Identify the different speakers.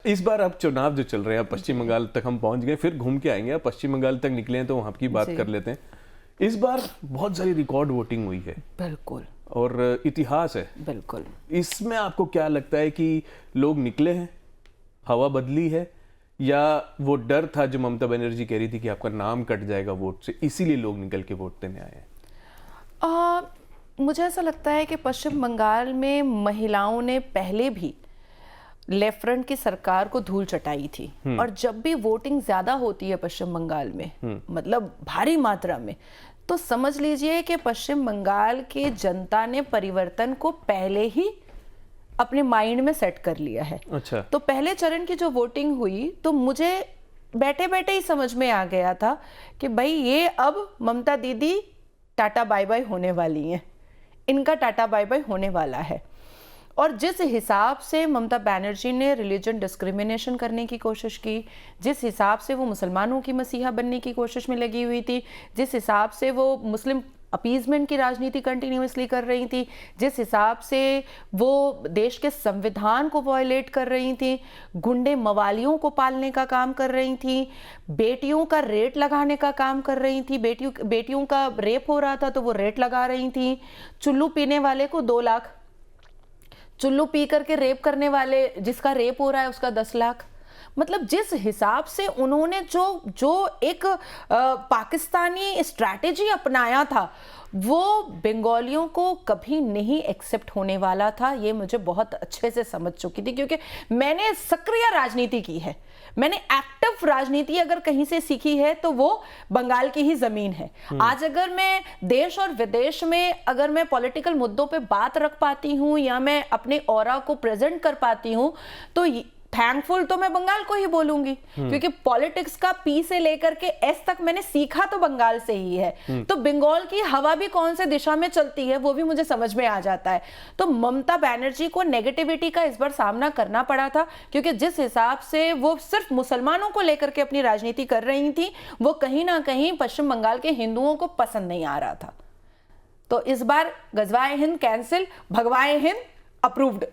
Speaker 1: इस बार अब चुनाव जो चल रहे हैं, पश्चिम बंगाल तक हम पहुंच गए, फिर घूम के आएंगे। अब पश्चिम बंगाल तक निकले हैं तो वहां की बात कर लेते हैं। इस बार बहुत सारी रिकॉर्ड वोटिंग हुई है,
Speaker 2: बिल्कुल,
Speaker 1: और इतिहास है।
Speaker 2: बिल्कुल।
Speaker 1: इसमें आपको क्या लगता है कि लोग निकले हैं, हवा बदली है, या वो डर था जो ममता बनर्जी कह रही थी कि आपका नाम कट जाएगा वोट से, इसीलिए लोग निकल के वोट देने आए हैं?
Speaker 2: मुझे ऐसा लगता है कि पश्चिम बंगाल में महिलाओं ने पहले भी लेफ्ट फ्रंट की सरकार को धूल चटाई थी, और जब भी वोटिंग ज्यादा होती है पश्चिम बंगाल में, मतलब भारी मात्रा में, तो समझ लीजिए कि पश्चिम बंगाल के जनता ने परिवर्तन को पहले ही अपने माइंड में सेट कर लिया है।
Speaker 1: अच्छा।
Speaker 2: तो पहले चरण की जो वोटिंग हुई, तो मुझे बैठे बैठे ही समझ में आ गया था कि भाई ये अब ममता दीदी टाटा बाय बाय होने वाली हैं, इनका टाटा बाय बाय होने वाला है। और जिस हिसाब से ममता बनर्जी ने रिलीजन डिस्क्रिमिनेशन करने की कोशिश की, जिस हिसाब से वो मुसलमानों की मसीहा बनने की कोशिश में लगी हुई थी, जिस हिसाब से वो मुस्लिम अपीजमेंट की राजनीति कंटिन्यूसली कर रही थी, जिस हिसाब से वो देश के संविधान को वायलेट कर रही थी, गुंडे मवालियों को पालने का काम कर रही थी, बेटियों का रेट लगाने का काम कर रही थी, बेटियों का रेप हो रहा था तो वो रेट लगा रही थी, चुल्लू पीने वाले को 2 लाख, चुल्लू पी करके रेप करने वाले जिसका रेप हो रहा है उसका 10 लाख। मतलब जिस हिसाब से उन्होंने जो एक पाकिस्तानी स्ट्रैटेजी अपनाया था, वो बंगालियों को कभी नहीं एक्सेप्ट होने वाला था। ये मुझे बहुत अच्छे से समझ चुकी थी, क्योंकि मैंने सक्रिय राजनीति की है, मैंने एक्टिव राजनीति अगर कहीं से सीखी है तो वो बंगाल की ही जमीन है। आज अगर मैं देश और विदेश में अगर मैं पॉलिटिकल मुद्दों पे बात रख पाती हूँ, या मैं अपने ऑरा को प्रेजेंट कर पाती हूँ, तो थैंकफुल तो मैं बंगाल को ही बोलूंगी, क्योंकि पॉलिटिक्स का पी से लेकर के एस तक मैंने सीखा तो बंगाल से ही है। तो बंगाल की हवा भी कौन से दिशा में चलती है वो भी मुझे समझ में आ जाता है। तो ममता बनर्जी को नेगेटिविटी का इस बार सामना करना पड़ा था, क्योंकि जिस हिसाब से वो सिर्फ मुसलमानों को लेकर के अपनी राजनीति कर रही थी, वो कहीं ना कहीं पश्चिम बंगाल के हिंदुओं को पसंद नहीं आ रहा था। तो इस बार गजवाए हिंद कैंसिल, भगवाए हिंद अप्रूव्ड।